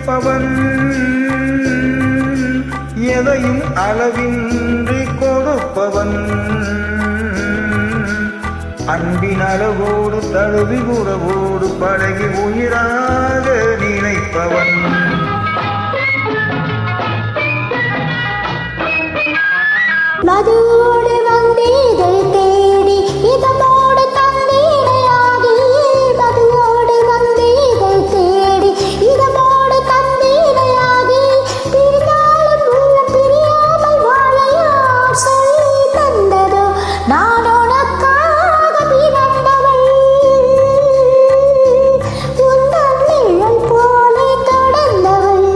வைப்பவன், எதையும் அளவின்றி கொடுப்பவன், அன்பின் அளவோடு தழுவி உறவோடு பழகி உயிராக நினைப்பவன். மதுவோடு வந்தீதை தேடி இதமோடு தந்தீடையாகி, மதுவோடு வந்தீதை தேடி இதமோடு தந்தீடையாகி, பிரிந்தாலும் உள்ள பிரியாமல் வாழ யார் சொல்லி தந்ததோ? நான் உனக்காக பிறந்தவள், உந்தன் நிழல் போலே தொடர்ந்தவள்,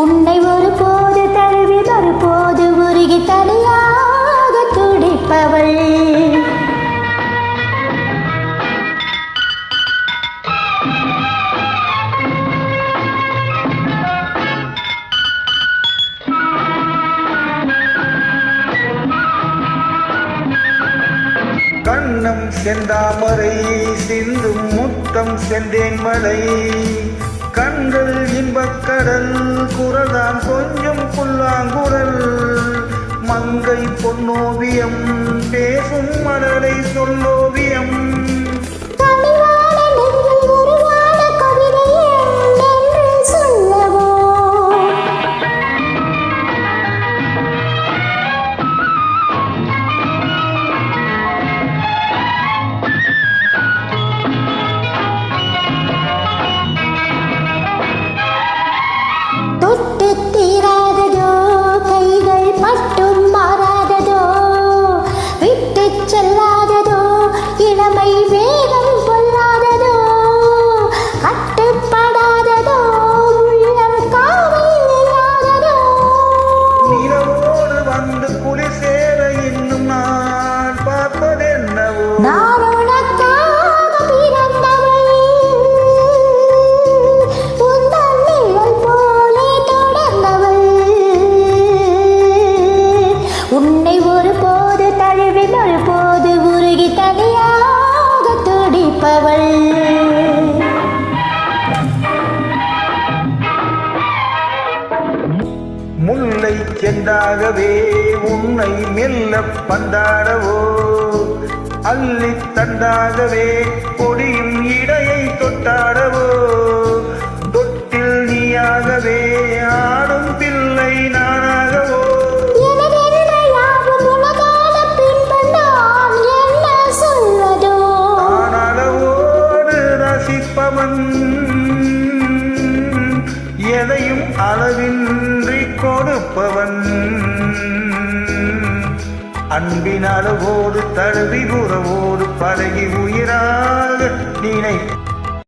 உன்னை ஒரு போது தழுவி மறுபோது உருகி தனியாக துடிப்பவள். கண்ணம் செந்தாமரை சிந்தும் முத்தம் செந்தேன் மலை, கண்கள் இன்பக்கடல் குரல்தான் கொஞ்சம் புல்லாங்குரல், மங்கை பொன்னோவியம் பேசும் மலரை சொல்லோவியம், கனிவான நெஞ்சில் உருவான கவிதை என்று சொல்லவோ? தொட்டு தீராததோ கைகள் மட்டும் மாறாததோ, விட்டு செல்லாததோ இளமை வேகம் கொள்ளாததோ, கட்டுப்படாததோ உள்ளம் காவல் இல்லாததோ? நிலவோடு வந்து குளிர் சேர இன்னும் நான் பார்ப்பதென்னவோ? நான் உனக்காக பிறந்தவள், உந்தன் நிழல் போலே தொடர்ந்தவள், உன்னை ஒரு போது தழுவி மறுபோது உருகி தனியாக துடிப்பவள். முல்லை செண்டாகவே உன்னை மெல்ல பந்தாடவோ, அள்ளி தண்டாகவே கொடியும் இடையை தொட்டாடவோ, தொட்டில் நீயாகவே ஆடும் பிள்ளை நானாகவோ, எனதென்று யாவும் உலகான பின்பு நான் என்ன சொல்வதோ? நான் அளவோடு ரசிப்பவன், எதையும் அளவின்றி கொடுப்பவன், அன்பின் அளவோடு தழுவி உறவோடு பழகி உயிராக நினை